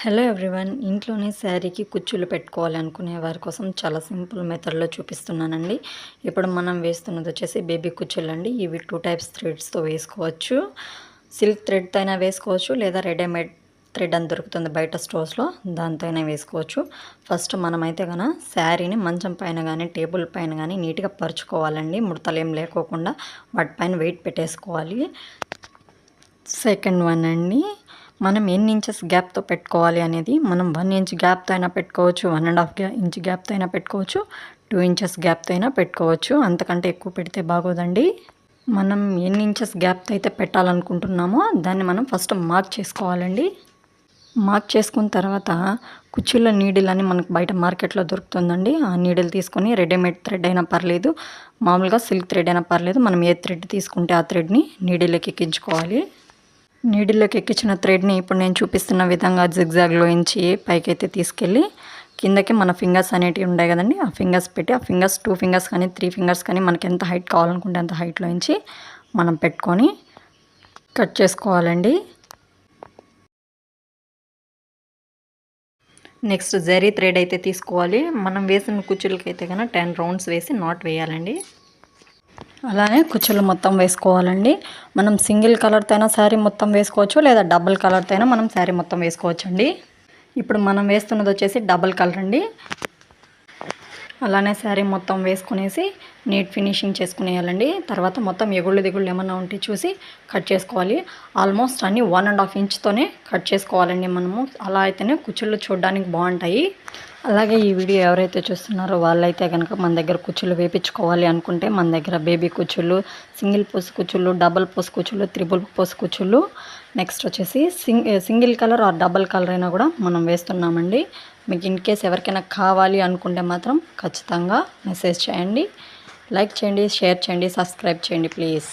Hello everyone, ఇంట్లోనే శారీకి కుచ్చులు పెట్టుకోవాలి అనుకునే వారి కోసం చాలా సింపుల్ మెథడ్లో చూపిస్తున్నానండి. ఇప్పుడు మనం వేస్తున్నది వచ్చేసి బేబీ కుచ్చులు అండి. ఇవి 2 టైప్స్ థ్రెడ్స్తో వేసుకోవచ్చు. సిల్క్ థ్రెడ్తో అయినా వేసుకోవచ్చు, లేదా రెడీమేడ్ థ్రెడ్ అని దొరుకుతుంది బయట స్టోర్స్లో, దాంతో అయినా వేసుకోవచ్చు. ఫస్ట్ మనమైతే కనుక శారీని మంచం పైన కానీ టేబుల్ పైన కానీ నీట్గా పరుచుకోవాలండి. ముడతలు ఏం లేకోకుండా వాటిపైన వెయిట్ పెట్టేసుకోవాలి. సెకండ్ వన్ అండి, మనం ఎన్ని ఇంచెస్ గ్యాప్తో పెట్టుకోవాలి అనేది మనం 1 ఇంచ్ గ్యాప్తో అయినా పెట్టుకోవచ్చు, 1.5 ఇంచ్ గ్యాప్తో అయినా పెట్టుకోవచ్చు, 2 ఇంచెస్ గ్యాప్తో అయినా పెట్టుకోవచ్చు. అంతకంటే ఎక్కువ పెడితే బాగోదండి. మనం ఎన్ని ఇంచెస్ గ్యాప్తో అయితే పెట్టాలనుకుంటున్నామో దాన్ని మనం ఫస్ట్ మార్క్ చేసుకోవాలండి. మార్క్ చేసుకున్న తర్వాత కుచ్చుల నీడిల్ అని మనకు బయట మార్కెట్లో దొరుకుతుందండి. ఆ నీడిల్ తీసుకొని రెడీమేడ్ థ్రెడ్ అయినా పర్లేదు, మామూలుగా సిల్క్ థ్రెడ్ అయినా పర్లేదు, మనం ఏ థ్రెడ్ తీసుకుంటే ఆ థ్రెడ్ని నీడిల్లోకి ఎక్కించుకోవాలి. నీడిల్లోకి ఎక్కించిన థ్రెడ్ని ఇప్పుడు నేను చూపిస్తున్న విధంగా జిగ్జాగ్లో ఇంచి పైకైతే తీసుకెళ్ళి కిందకి మన ఫింగర్స్ అనేటివి ఉంటాయి కదండి, ఆ ఫింగర్స్ పెట్టి ఆ ఫింగర్స్ 2 ఫింగర్స్ కానీ 3 ఫింగర్స్ కానీ మనకి ఎంత హైట్ కావాలనుకుంటే అంత హైట్లో ఇంచి మనం పెట్టుకొని కట్ చేసుకోవాలండి. నెక్స్ట్ జరీ థ్రెడ్ అయితే తీసుకోవాలి. మనం వేసిన కుచ్చులకైతే కనుక 10 రౌండ్స్ వేసి నాట్ వేయాలండి. అలానే కుచ్చులు మొత్తం వేసుకోవాలండి. మనం సింగిల్ కలర్తో అయినా శారీ మొత్తం వేసుకోవచ్చు, లేదా డబుల్ కలర్తో అయినా మనం శారీ మొత్తం వేసుకోవచ్చు అండి. ఇప్పుడు మనం వేస్తున్నది వచ్చేసి డబుల్ కలర్ అండి. అలానే శారీ మొత్తం వేసుకునేసి నీట్ ఫినిషింగ్ చేసుకునేయాలండి. తర్వాత మొత్తం ఎగుళ్ళు దిగుళ్ళు ఏమన్నా ఉంటే చూసి కట్ చేసుకోవాలి. ఆల్మోస్ట్ అన్నీ 1.5 ఇంచ్తోనే కట్ చేసుకోవాలండి మనము. అలా అయితేనే కుచ్చుళ్ళు చూడడానికి బాగుంటాయి. అలాగే ఈ వీడియో ఎవరైతే చూస్తున్నారో వాళ్ళైతే కనుక మన దగ్గర కుచ్చులు వేయించుకోవాలి అనుకుంటే మన దగ్గర బేబీ కుచ్చులు, సింగిల్ పోస్ కుచ్చులు, డబల్ పోస్ కుచ్చులు, త్రిబుల్ పోస్ కుచ్చులు, నెక్స్ట్ వచ్చేసి single colour or double colour అయినా కూడా మనం వేస్తున్నామండి. మీకు ఇన్ కేస్ ఎవరికైనా కావాలి అనుకుంటే మాత్రం ఖచ్చితంగా మెసేజ్ చేయండి. లైక్ చేయండి, షేర్ చేయండి, సబ్స్క్రైబ్ చేయండి ప్లీజ్.